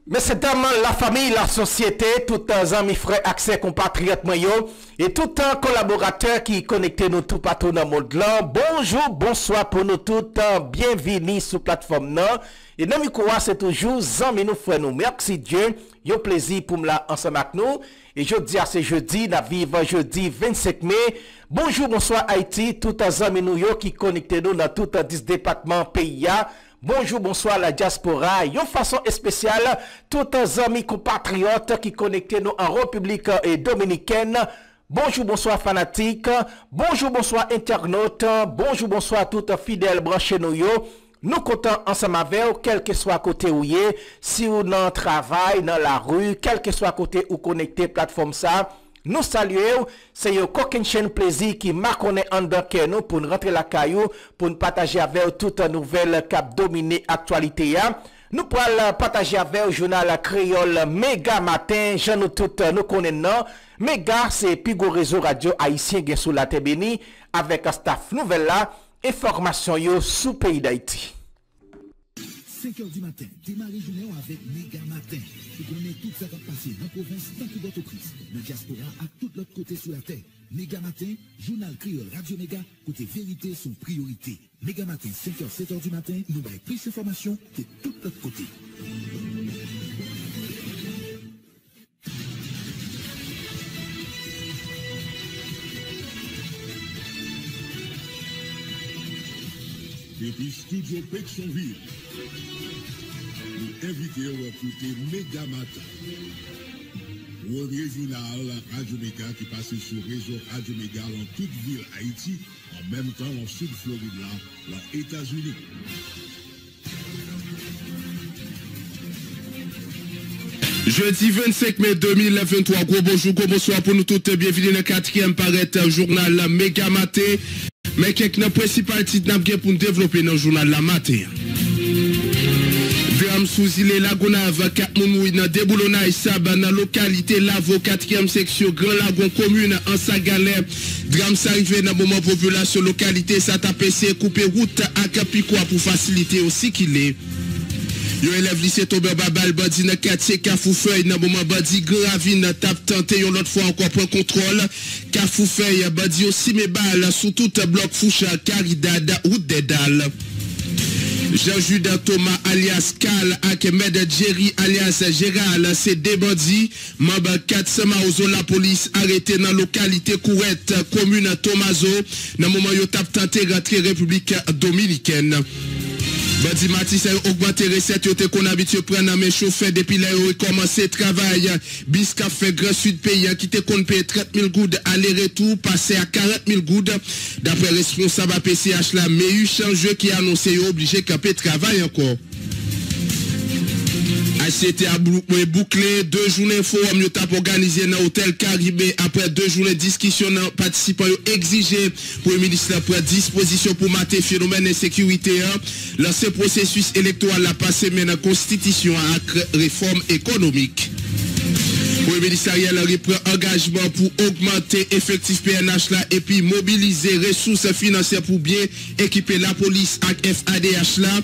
Mais c'est tellement la famille, la société, tout un amis, frères, accès, compatriotes, moyens, et tout un collaborateur qui connecte nous tout partout dans le monde là. Bonjour, bonsoir pour nous toutes, bienvenue sur la plateforme là. Et dans micro, c'est toujours amis nous frères nous. Merci Dieu, un plaisir pour me là ensemble avec nous. Et jeudi, c'est jeudi, la vive jeudi 25 mai. Bonjour, bonsoir Haïti, tout un amis nous qui connecte nous dans tout 10 départements pays. Bonjour, bonsoir la diaspora. Une façon spéciale, tous les amis compatriotes qui connectent nous en République dominicaine. Bonjour, bonsoir fanatiques. Bonjour, bonsoir internautes. Bonjour, bonsoir toutes fidèles branchés nous. Nous comptons ensemble avec vous, quel que soit côté où vous êtes, si vous dans le travail, dans la rue, quel que soit côté où connecté plateforme ça. Nous saluons, c'est un coquin chaîne plaisir qui m'a connu en dedans nous pour nous rentrer la caillou, pour nous partager avec vous toute nouvelle cap dominer actualité. Nous pourrons partager avec vous le journal créole Méga Matin, je nous toutes nous connaissons. Méga, c'est Pigo réseau radio haïtien qui est sous la Tébéni avec un staff nouvelle là, information yo sous pays d'Haïti. 5h du matin, démarrez journée avec Méga Matin. Vous connaissez tout ça qui va passer dans la province, dans toute votre prise, dans la diaspora, à tout l'autre côté sur la terre. Méga Matin, journal créole Radio Méga, côté vérité, son priorité. Méga Matin, 5h, 7h du matin, nous avons plus d'informations de tout l'autre côté. Depuis Studio Pétionville, nous invitons à écouter Méga Matin. Original Radio Méga qui passe sur le réseau Radio Méga dans toute ville Haïti, en même temps dans Sud Floride, là, les États-Unis. Jeudi 25 mai 2023, gros bonjour, gros bonsoir pour nous toutes, bienvenue dans le 4e paraître journal Méga Matin. Mais quelques principales titres n'a pour nous développer dans le journal la matin. Drame sous île Lagonave, 4 mounouis dans déboulonnage Saba dans la localité Lavo, 4e section Grand Lagon commune en Sagalais. Drame s'arrive dans le moment population localité, ça t'a PC couper route à Capicua pour faciliter aussi qu'il est. Yo élève lycée tombé babal bandi dans quartier Cafoufeuille dans moment bandi Gravine tape tenté une autre fois encore point contrôle Cafoufeuille bandi aussi mes balles sous tout bloc Foucha Caridad route des dalles. Jean-Judas Thomas alias Cal Akmed Jerry alias Gérald c'est des bandits membre 400 Maozo la police arrêté dans localité Courette commune Tomazo dans moment yo tape tenté rentrer République dominicaine. Bandi Matisse a augmenté recette, yote qu'on habitué prendre dans mes chauffeurs depuis là yo commencé travail. Bisca fait grand sud pays qui te qu'on paye 30 000 goudes aller-retour passé à 40 000 goudes. D'après responsable APCH là, mais eu change qui a annoncé obligé camper travail encore. HCT a bouclé 2 journées forum yo tap organisé dans l'hôtel Caribé après 2 journées discussion participants yo exigé pour le ministre prend disposition pour mater phénomène insécurité lancer processus électoral la passé mais dans constitution avec réforme économique. Le ministériel reprend engagement pour augmenter effectif PNH là et puis mobiliser ressources financières pour bien équiper la police avec FADH là.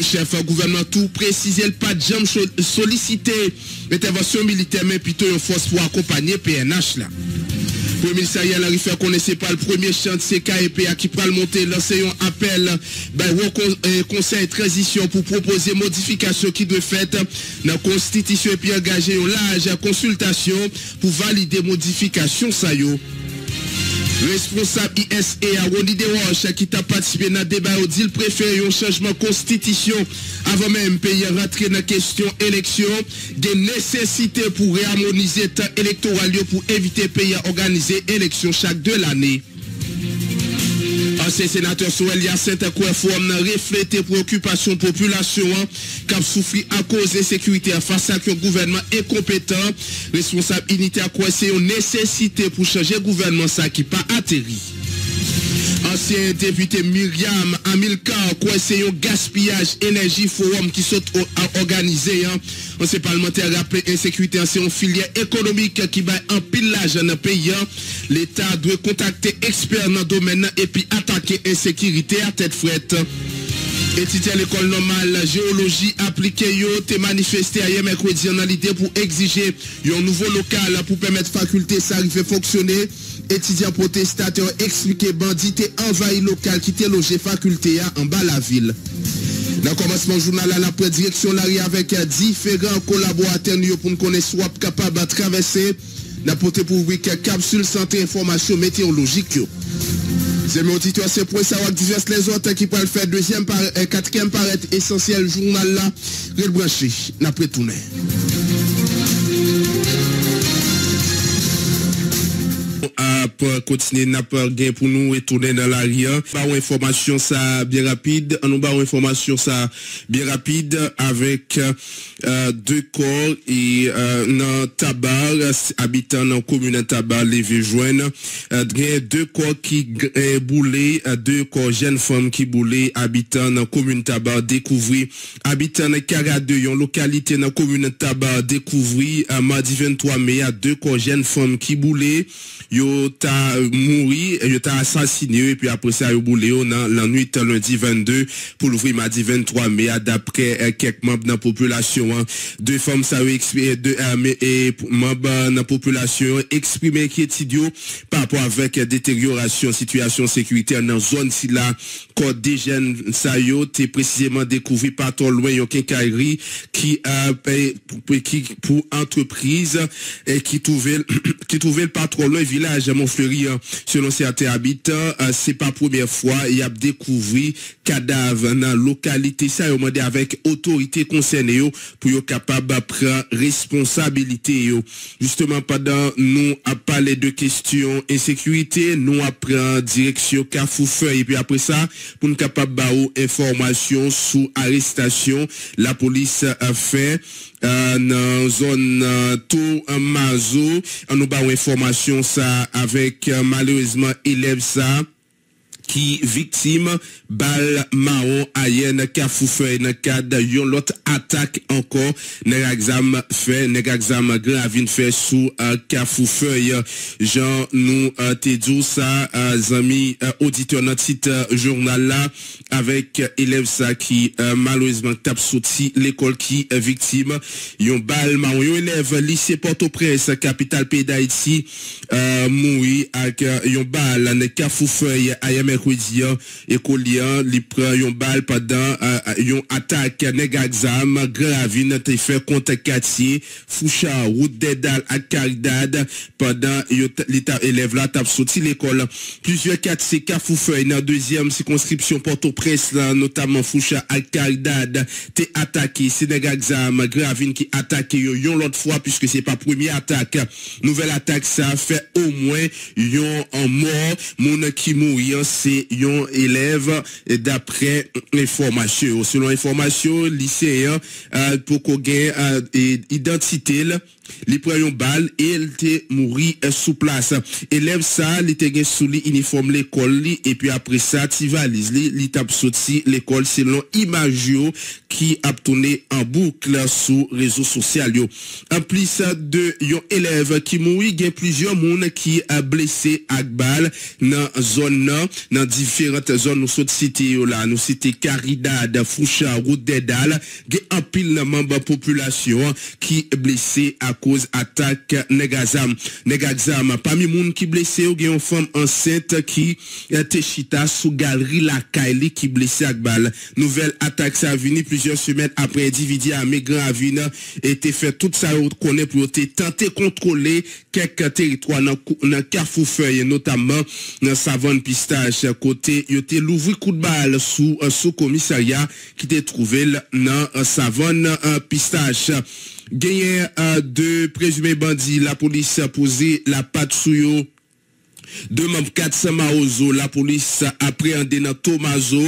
Chef gouvernement tout préciser pas de jamais solliciter l'intervention militaire mais plutôt une force pour accompagner PNH là. Le ministériel a fait connaître pas le premier chantier KEP qui peut monter lancer un appel au conseil de transition pour proposer modification qui doit faire dans la constitution et puis engager une large consultation pour valider modification ça yo. Responsable ISE à Ronnie Desroches qui t'a participé dans le débat au dit préfère un changement constitution avant même pays rentrer dans la question élection des nécessités pour réharmoniser le temps électoral pour éviter pays à organiser élection chaque 2 l'année. Ancien sénateur Soel Yacinthe Kouefoum reflété préoccupation population qui a souffert à cause de sécurité face à un gouvernement incompétent. Responsable unité à quoi c'est une nécessité pour changer le gouvernement ça qui pas atterri. Ancien député Myriam Amilcar, quoi c'est un gaspillage énergie forum qui sont organisé. Ancien parlementaire rappelé insécurité, c'est une filière économique qui va en pillage dans le pays. L'État doit contacter experts dans le domaine et puis attaquer insécurité à tête frette. Étudiants l'école normale géologie appliquée yo te manifesté hier mercredi en l'idée pour exiger un nouveau local pour permettre faculté ça arriver fonctionner. Étudiants protestateurs expliqué bandit et envahi local qui était logé faculté en bas la ville. Dans le commencement journal à la prédirection l'arrière avec différents collaborateurs pour nous connaître soit capable de traverser n'apporter pour vous capsule santé information météorologique. C'est mon auditeur, c'est pour savoir diverses les autres qui peuvent faire quatrième paraître essentiel journal là, rebranché, n'a pas tourné. Pour continuer n'a pas gain pour nous retourner dans l'arrière. Bah information ça bien rapide, on nous ba information ça bien rapide avec deux corps et dans Tabar habitant dans commune Tabar levé joindre deux corps qui boulé deux corps jeunes femmes qui boulé habitant dans commune Tabar découvrir habitant dans Carade une localité dans commune Tabar découvrir mardi 23 mai à deux corps jeunes femmes qui boulé yo ta mouri, yo ta assassiné et puis après ça yo boulé dans la nuit lundi 22 pour l'ouvrir mardi 23 mai d'après quelques membres de la population deux femmes ça deux et membres de la population exprimé inquiétude par rapport avec détérioration situation sécuritaire dans zone si la code des jeunes ça yo t'es précisément découvert pas trop loin yon quincaillerie qui pour entreprise et qui trouvait pas trop loin village Montfleury selon certains habitants c'est pas première fois il a découvert cadavre dans localité ça demandé avec autorité concernée pour yo capable prendre responsabilité justement pendant nous a parlé de questions insécurité nous apprend direction Cafoufeuille et puis après ça pour nous capable baou information sous arrestation la police a fait dans zone tout Mazo on nous ba information ça avec malheureusement élève ça qui victime balle marron ayen Cafoufeuille dans cadre yon l'autre attaque encore Negazam Gravine fait sous Cafoufeuille Jean nous te dit ça amis auditeurs notre site journal là avec élève ça qui malheureusement tape sorti l'école qui victime yon balle marron yon élève lycée Port-au-Prince capitale pays d'Haïti mouri avec yon balle dans Cafoufeuille ayen mercredi écolier li prend yon balle pendant yon attaque Negazam Gravine te fait contre quartier Foucha route d'Edal à Caridad pendant l'état élève là tape sorti l'école plusieurs quartiers Cafoufeuille dans deuxième circonscription Port-au-Prince notamment Foucha à Caridad te attaqué c'est Negazam Gravine qui attaque yon l'autre fois puisque c'est pas première attaque nouvelle attaque ça fait au moins yon en mort moun qui mourir c'est yon élève d'après information selon information lycéen pour qu'on gagne identité li prend yon balle et il te mouri sous place élève ça li te gen sous li uniforme l'école li et puis après ça ti valise li tap sorti l'école selon image yo qui a tourné en boucle sur réseaux sociaux yo en plus de yon élève qui mouri gen plusieurs monde qui a blessé ak balle dans zone dans différentes zones nous saute cité yo là nous cité Caridad Foucha route d'Edal gen en pile membre population qui blessé à cause attaque Negazam parmi moun qui blessé ou gen une femme enceinte qui était chita sous galerie la Kaili qui blessé ak balle nouvelle attaque ça venu plusieurs semaines après individu à Gravine était fait tout ça connaît pour tenter contrôler quelques territoires dans Cafoufeuille notamment dans Savane Pistache côté yoté l'ouvri coup de balle sous commissariat qui était trouvé dans Savane Pistache gagné de présumés bandits la police a posé la patte sous yo deux membres 400 Maozo, la police appréhendé dans Tomazo,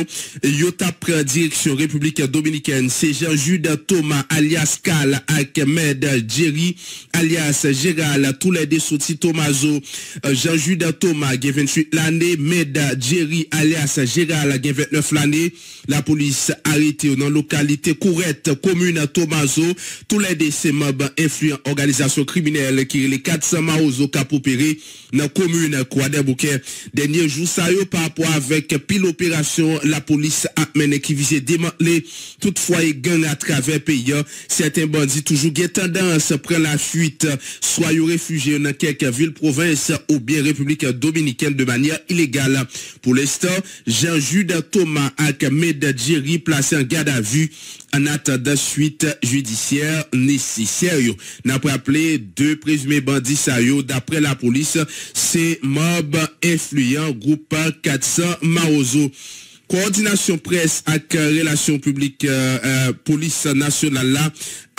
Yota prend direction République Dominicaine, c'est Jean-Jude Thomas, alias Kal, Ahmed, Jerry, alias Gérald, tous les deux sortis Tomazo, Jean-Jude Thomas, qui 28 l'année, Med, Jerry, alias Gérald, qui 29 l'année, la police arrêté dans la localité Courette, commune Tomazo, tous les deux ces membres influents organisation criminelle qui les 400 Maozo cap opéré dans commune Croix-des-Bouquets. Dernier jour, ça yo par rapport avec pile opération, la police a mené qui visait démanteler toutefois et gang à travers pays. Certains bandits toujours ont tendance à prendre la fuite, soit yo réfugiés dans quelques villes, provinces ou bien République dominicaine de manière illégale. Pour l'instant, Jean-Jude Thomas et Ahmed Djeri placés en garde à vue en attendant suite judiciaire nécessaire. N'a pas appelé 2 présumés bandits sayo d'après la police, c'est mob influent groupe 400 Maozo. Coordination presse avec relations publiques police nationale là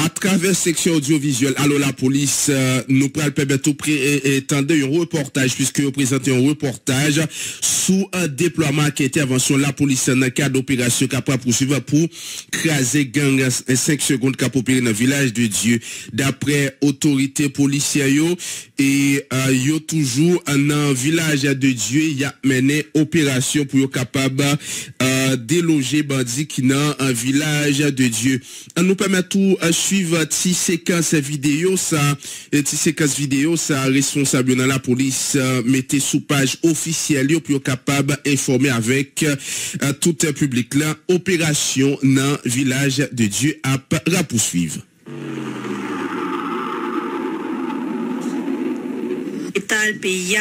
à travers section audiovisuelle. Alors la police nous permettre étendre un reportage puisque vous présentez un reportage sous un déploiement qui intervention la police dans le cadre d'opération capable poursuivre pour craser gang 5 secondes cap opérer dans le village de Dieu. D'après autorités policières et yo toujours dans le village de Dieu, il y a mené opération pour capable déloger bandits qui dans un village de Dieu. Nous permet tout suivre ti séquence vidéo ça responsable dans la police mettez sous page officielle pour capable informer avec tout le public là opération dans village de Dieu à poursuivre. État pays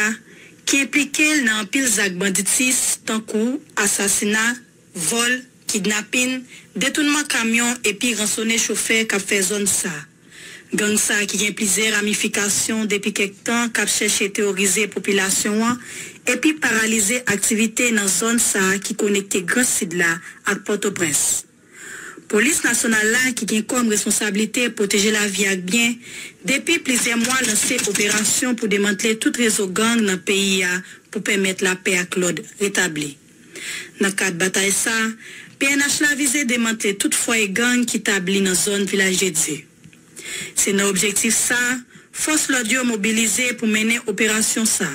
qui impliqué dans pile zak banditis tant coup assassinat, vol, kidnapping, détournement camion et puis rançonner chauffeur qui fait zone ça. Gang ça qui a plusieurs ramifications depuis quelque temps qui cherché terroriser population et puis paralyser activité dans zone ça qui connecte grand sud là à Port-au-Prince. Police nationale là qui a comme responsabilité protéger la vie avec bien depuis plusieurs mois lancé opération pour démanteler tout réseau gang dans le pays pour permettre la paix à Claude rétablie. Dans le cadre de bataille ça, PNH l'a visé démanteler toute foyer gang qui établit dans la zone village de Dieu. C'est notre objectif ça, force l'audio mobilisée pour mener opération ça.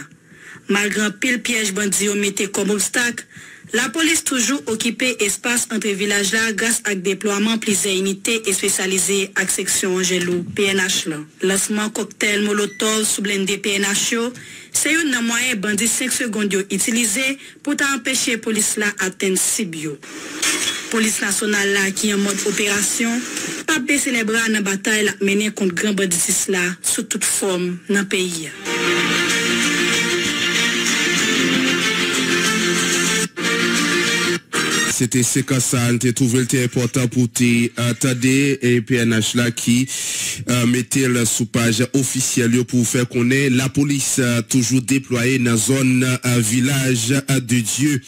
Malgré un pile piège bandit metté comme obstacle, la police toujours occupé espace entre villages là grâce à déploiement plusieurs unités et spécialisées à section Angelou PNH là. Lancement cocktail molotov sous blindé PNH c'est un moyen bandit 5 secondes utilisé pour empêcher police là atteindre Sibio. Police nationale là qui en mode opération pas baisser les bras dans la bataille menée contre grand banditisme là sous toute forme dans le pays. C'était ce que ça a trouvé important pour t'attendre et PNH là qui mettait le sous page officielle pour faire connaître la police toujours déployée dans la zone village de Dieu.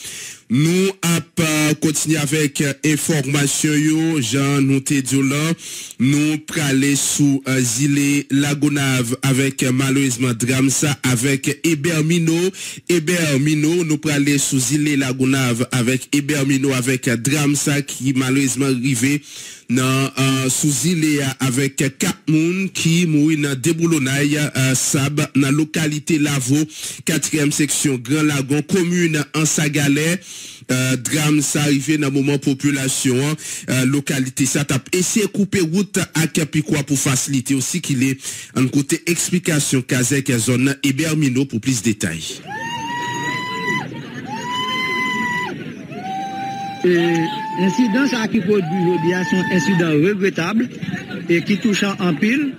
Nous a continué avec information yo Jean nous te dit là nous praler sous Zile Lagonave avec malheureusement drame ça avec Ebermino nous praler sous Zile Lagonave avec Ebermino avec drame ça qui malheureusement arrivé dans sous Zile avec 4 moun qui mouri dans déboulonnaille sab dans localité Lavo 4e section Grand Lagon commune en Sagalais. Drame ça arrivé dans moment population localité ça t'a essayé couper route à Capicua pour faciliter aussi qu'il est en côté explication Kazek zone Ebermino pour plus de détails. L'incident ça qui produit aujourd'hui c'est un incident regrettable et qui touche en pile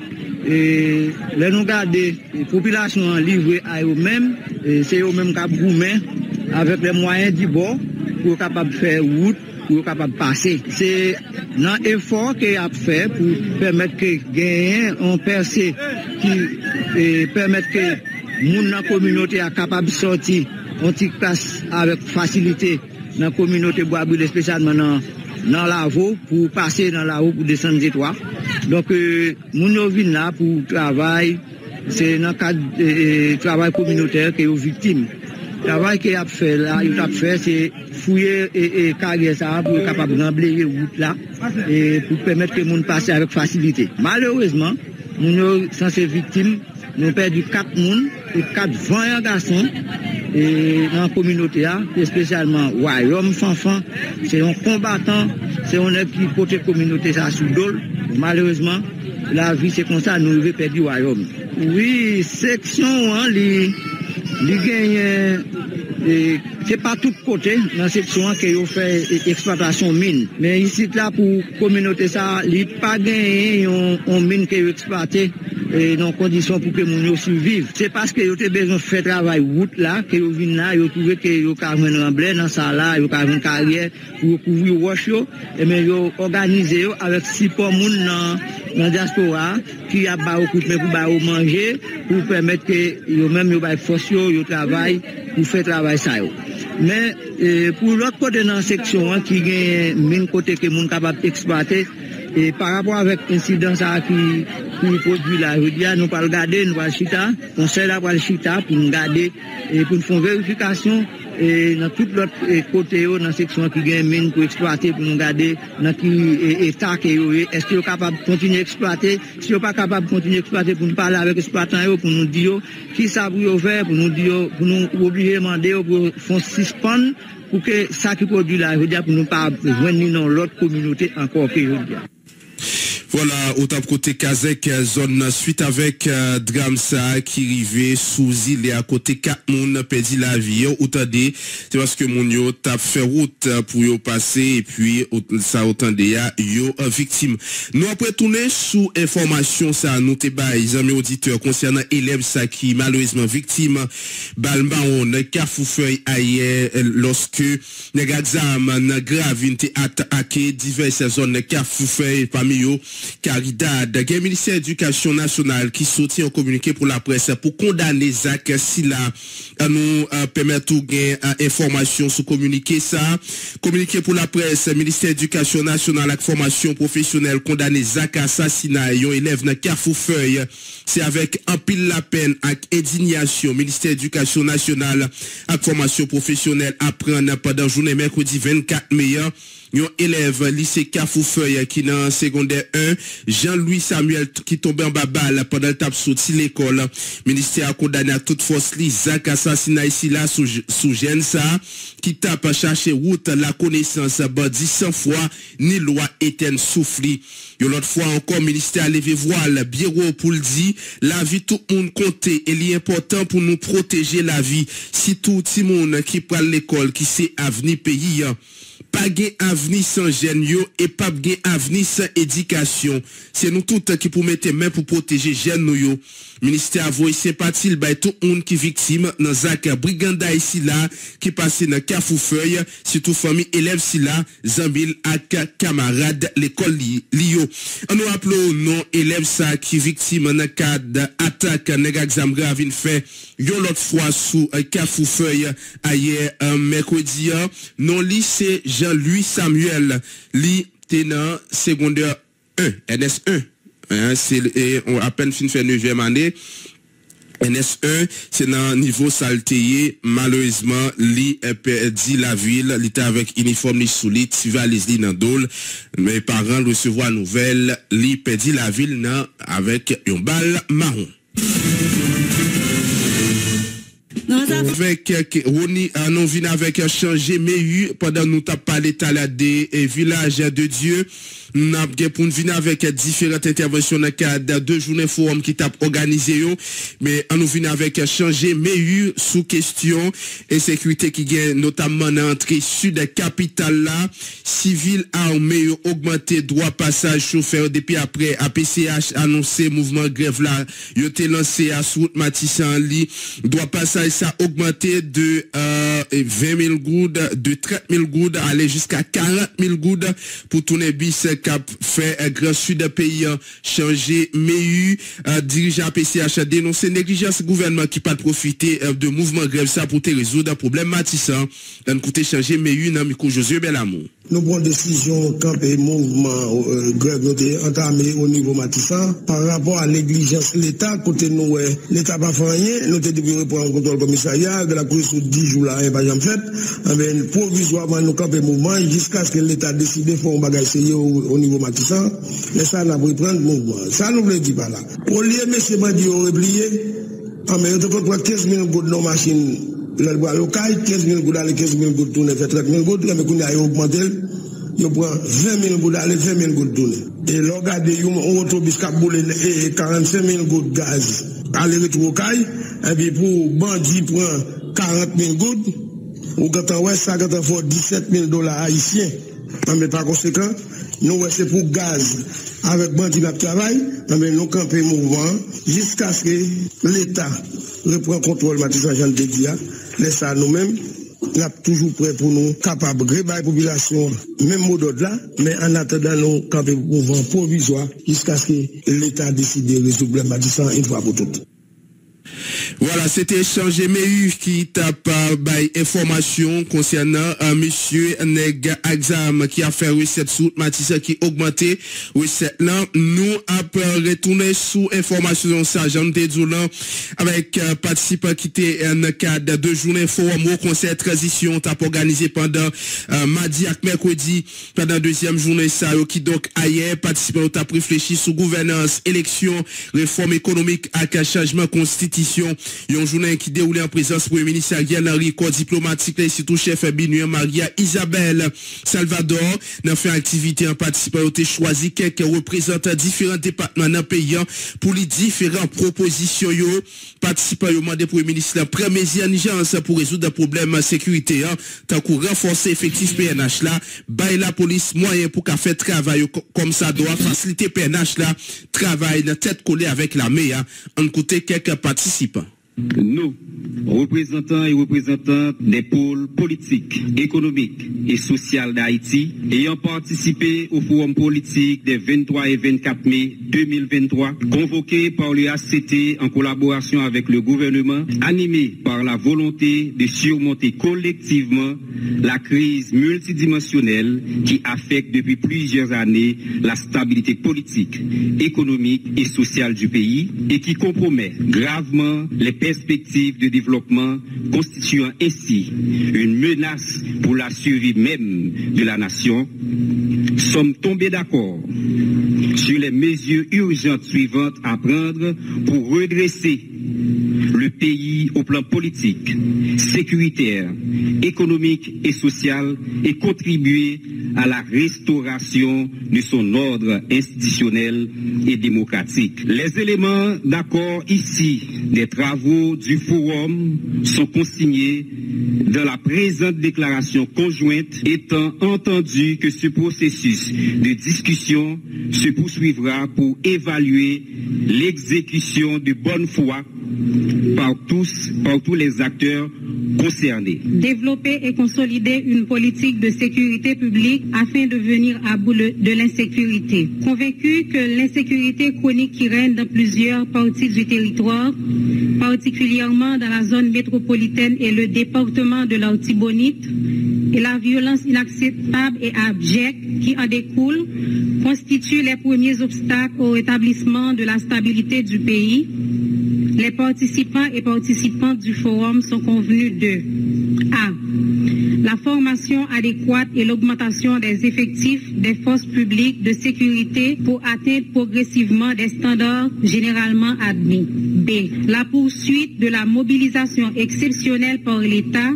et les nous garder population livrée à eux-mêmes c'est eux-mêmes qui gourmet avec les moyens du bord pour capable faire route pour capable passer c'est un effort qu'il a fait pour permettre que gagne on percée qui permettre que moun dans communauté a capable sortir on t'y passe avec facilité dans la communauté Bois-Brûlé spécialement dans Lavo pour passer dans la route pour descendre des toits. Donc moun vient là pour travail c'est dans cadre travail communautaire que aux victimes. Travail qu'il a fait là, il a fait c'est fouiller et carrière ça pour capable remblayer route là et pour permettre que moun passe avec facilité. Malheureusement, moun sans ces victimes, nous perdu 4 moun et 4 20 garçons et dans la communauté spécialement Royaume Fanfan, c'est un combattant, c'est un qui porte communauté ça sous dol. Malheureusement, la vie c'est comme ça nous avons perdu Royaume. Oui, section C'est pas tout côté dans cette section que vous fait exploitation mine. Mais ici là pour communauté ça, il pas gagné on mine que vous exploitez dans conditions pour que moun survive. C'est parce que vous avez besoin de faire travail route là que vous venez là, vous trouvez que vous avez un remblai dans ça là, vous avez une carrière pour couvrir roche yo et mais vous organisez avec 6 moun dans diaspora qui a ba beaucoup mais pour ba manger pour permettre que yo même yo ba force yo travail pour faire travail ça yo. Mais pour l'autre côté dans section qui gagne mine côté que moun capable exploiter et par rapport avec incidence qui produit là, je dis nous pas regarder, nous pas chita, conseil là pas chita pour nous garder et pour nous faire vérification et dans tout l'autre côté dans section qui gagne mine pour exploiter pour nous garder dans qui état que est-ce que capable de continuer à exploiter, si pas capable de continuer à exploiter pour nous parler avec exploitant pour nous dire qui ça pour faire pour nous dire pour nous obliger demander pour faire suspendre pour que ça qui produit là, je dis pour nous pas joindre dans l'autre communauté encore que je dis. Voilà, autant côté Kazek, zone suite avec Dramsa qui rivait sous île et à côté 4 moun perdu la vie. Autant dit, c'est parce que mon yo t'a fait route pour yo passer et puis ça autant de yo victime. Nous après tourner sous information ça nous te bail les amis auditeurs concernant élève ça qui malheureusement victime balmaon Carrefourfeuille ailleurs lorsque nèg exam na gravine attaqué diverses zones Carrefourfeuille parmi yo Caridad, le ministère de l'Éducation nationale qui sortit un communiqué pour la presse pour condamner Zach Silla nous permettre de gagner information sur communiqué ça. Communiqué pour la presse, ministère de l'Éducation nationale avec formation professionnelle condamné Zach assassinat un élève dans Carrefourfeuille. C'est avec un pile la peine avec indignation. Ministère de l'Éducation nationale avec formation professionnelle apprendre pendant journée mercredi 24 mai. Un élève lycée Carrefourfeuille qui dans secondaire 1, Jean-Louis Samuel qui tombe en babal pendant le tape sorti l'école. Ministère a condamné à toute force Zach assassinat ici là sous gêne ça qui tape à chercher route la connaissance bandi 100 fois ni loi éteinte souffli. L'autre fois encore ministère a levé voile bureau pour le dire la vie tout le monde compte et il est important pour nous protéger la vie si tout le monde qui prend l'école qui c'est avenir pays pas gain avenir sans jeune yo et pas gain avenir sans éducation. C'est nous tous qui pour mettre main pour protéger jeunes nous yo. Ministère a voyé sympathie by tout monde qui victime dans Zach briganda ici là qui passe dans Carrefourfeuille surtout famille élève ici là Zambil ak camarade l'école Lio. On nous appelons non élève ça qui victime dans cadre attaque nèg exam grave fait yon l'autre fois sous Carrefourfeuille hier mercredi non lycée Jean-Louis Samuel li tenant secondaire 1 NS1 c'est on à peine fin fait 9e année NS1 c'est dans niveau saltéé malheureusement li perdu la ville li était avec uniforme li solide si valise li dans dol mes parents recevoir nouvelle li perdu la ville nan avec une balle marron. Avec Roni, nous venons avec changer mais pendant nous t'as parlé des villages de Dieu. Nous avons pour venir avec différentes interventions dans le cadre de journées forum qui t'a organisé mais nous venons avec changer mais sous question et sécurité qui gagne notamment dans l'entrée sud capitale là civil armé augmenté droit passage chauffeur depuis après APCH annoncé mouvement grève là il été lancé à route Matissan li droit passage ça augmenté de 20 000 goudes de 30 000 goudes aller jusqu'à 40 000 goudes pour tourner bis cap fait grand sud pays changer MEU dirigeant PCH a dénoncé négligence gouvernement qui pas profiter de mouvement grève ça pour te résoudre problème Matissan d'un côté changer MEU dans micro Josué Belamour. Nous prenons décision camper mouvement grève entamé au niveau Matissan par rapport à négligence l'État côté nous l'État pas fait rien nous te devons reprendre un contrôle commissariat de la cour sur 10 jours là et pas jamais fait mais provisoirement nous camper mouvement jusqu'à ce que l'État décide de faire un bagage au niveau Matissan mais ça n'a pas reprendre mouvement ça nous veut dire pas là au lieu monsieur bandi au replié mais on te prend 15 000 gouttes dans machine le bois local 15 000 gouttes aller 15 000 gouttes tourner fait 30 000 gouttes mais qu'on a augmenté il prend 20 000 gouttes aller 20 000 gouttes tourner et le regarder un autobus qui a boulé 45 000 gouttes gaz aller retour au caille Et puis pour bandit prend 40 000 gouttes, ou quand on voit ça, quand on fait 17 000 $ haïtiens. Mais par conséquent, nous c'est pour gaz avec bandit de travail, mais nous campons mouvement jusqu'à ce que l'État reprend contrôle Matissan Jean de Dia. Laisse ça nous-mêmes. Nous sommes toujours prêts pour nous capables de réveiller la population, même mot d'ordre là, mais en attendant nous camper mouvement provisoire jusqu'à ce que l'État décide de résoudre le Matissan une fois pour toutes. Voilà, c'était échange MEU qui tape information concernant monsieur Neg Axam qui a fait recette sous Matissan qui augmenté recette là. Nous après retourner sous information sergent Dédoulan avec participants qui étaient dans cadre de journée forum au conseil transition t'a organisé pendant mardi et mercredi pendant deuxième journée ça qui donc ailleurs participants t'a réfléchi sur gouvernance, élection, réforme économique et changement constitution. Une journée qui déroulait en présence du Premier ministre Ariel Henry, corps diplomatique, et surtout chef Binuel Maria Isabelle Salvador, dans fait activité en participant, ont choisi quelques représentants différents départements dans le pays pour les différentes propositions. Participants au mandat du Premier ministre, la première urgence pour résoudre des problèmes de sécurité, tant qu'on renforcer l'effectif PNH là, bailler la police moyen pour qu'elle fait travail comme ça doit, faciliter PNH là, travail dans tête collée avec l'armée, en côté quelques participants. Nous, représentants et représentantes des pôles politiques, économiques et sociaux d'Haïti, ayant participé au forum politique des 23 et 24 mai 2023, convoqué par le ACT en collaboration avec le gouvernement, animé par la volonté de surmonter collectivement la crise multidimensionnelle qui affecte depuis plusieurs années la stabilité politique, économique et sociale du pays et qui compromet gravement les perspectives de développement, constituant ainsi une menace pour la survie même de la nation, sommes tombés d'accord sur les mesures urgentes suivantes à prendre pour redresser le pays au plan politique, sécuritaire, économique et social et contribuer à la restauration de son ordre institutionnel et démocratique. Les éléments d'accord ici des travaux du forum sont consignés dans la présente déclaration conjointe, étant entendu que ce processus de discussion se poursuivra pour évaluer l'exécution de bonne foi par tous les acteurs concernés. Développer et consolider une politique de sécurité publique afin de venir à bout de l'insécurité. Convaincu que l'insécurité chronique qui règne dans plusieurs parties du territoire, particulièrement dans la zone métropolitaine et le département de l'Artibonite, et la violence inacceptable et abjecte qui en découle, constituent les premiers obstacles au rétablissement de la stabilité du pays. Les participants et participantes du forum sont convenus de A. La formation adéquate et l'augmentation des effectifs des forces publiques de sécurité pour atteindre progressivement des standards généralement admis. B. La poursuite de la mobilisation exceptionnelle par l'État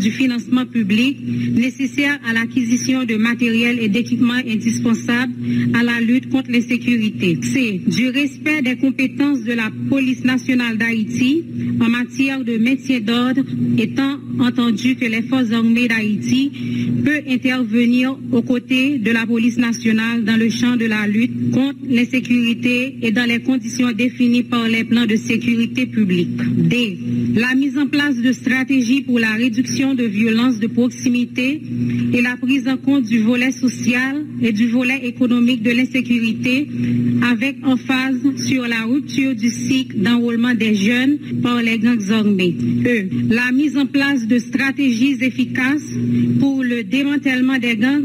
du financement public nécessaire à l'acquisition de matériel et d'équipements indispensables à la lutte contre l'insécurité. C. Du respect des compétences de la police nationale d'Haïti en matière de maintien d'ordre, étant entendu que les forces armées d'Haïti peuvent intervenir aux côtés de la police nationale dans le champ de la lutte contre l'insécurité et dans les conditions définies par les plans de sécurité publique. D. La mise en place de stratégies pour la réduction de violences de proximité et la prise en compte du volet social et du volet économique de l'insécurité avec emphase sur la rupture du cycle d'enrôlement des jeunes par les gangs armés. E. La mise en place de stratégies efficaces pour le démantèlement des gangs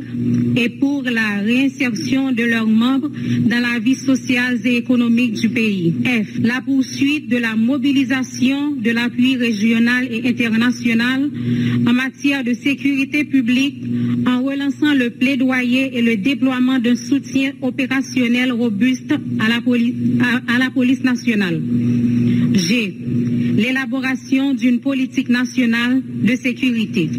et pour la réinsertion de leurs membres dans la vie sociale et économique du pays. F. La poursuite de la mobilisation de l'appui régional et international en matière de sécurité publique en relançant le plaidoyer et le déploiement d'un soutien opérationnel robuste à la police nationale. G. L'élaboration d'une politique nationale de sécurité.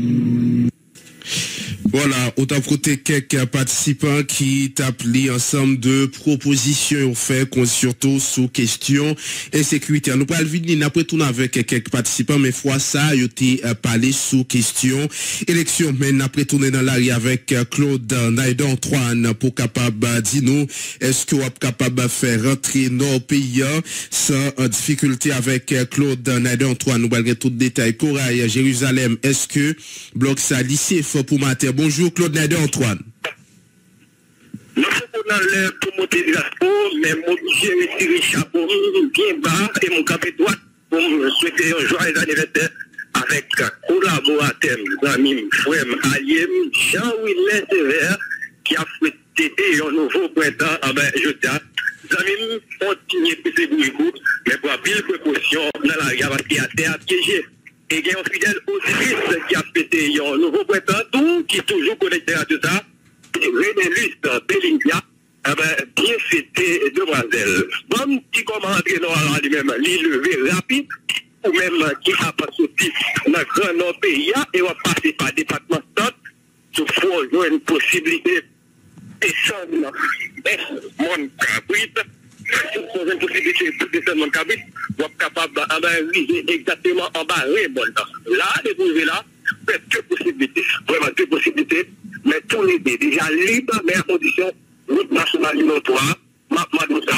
Voilà, autant côté quelques participants qui t'appliquent ensemble de propositions fait surtout sous question insécurité. Nous parlons vite après tout avec quelques participants, mais fois ça, il été parlé sous question élection. Mais après tourner dans l'arrière avec Claude Naïdan-Antoine pour capable dire nous, est-ce que vous êtes capable de faire rentrer nos pays sans difficulté avec Claude Naïdan-Antoine? Nous allons tout détail. Corail, Jérusalem, est-ce que bloc ça lycée faut pour mater? Bonjour Claude Naïdan-Antoine. Nous sommes dans l'air pour monter de la peau, mais mon obligé de retirer chapeau bien bas et mon capé droit pour me souhaiter un joyeux anniversaire avec collaborateur, ami, frère, allié, Jean-Willem Sévère, qui a fêté un nouveau printemps. Ah ben, je dis, amis, continuez pour ces bruits, mais pour pile précaution dans la rue, parce qu'il y a terre piégée. Et il y a un fidèle auditrice qui a fêté un nouveau printemps, tout qui est toujours connecté à tout ça. René Lust, Bellingia, bien fêté, demoiselle. Bon, qui commence à entrer dans lui-même, levé rapide, ou même qui a pas sorti dans le grand pays, et on va passer par département centre, toutefois, il y a une possibilité descendre mon cabrit. Si vous avez une possibilité pour descendre mon cabrit, vous êtes capable d'arriver exactement en bas, là, et vous êtes là, faites deux possibilités, vraiment deux possibilités, mais tous les deux, déjà libre, mais à condition, route nationale numéro 3, Madoussa,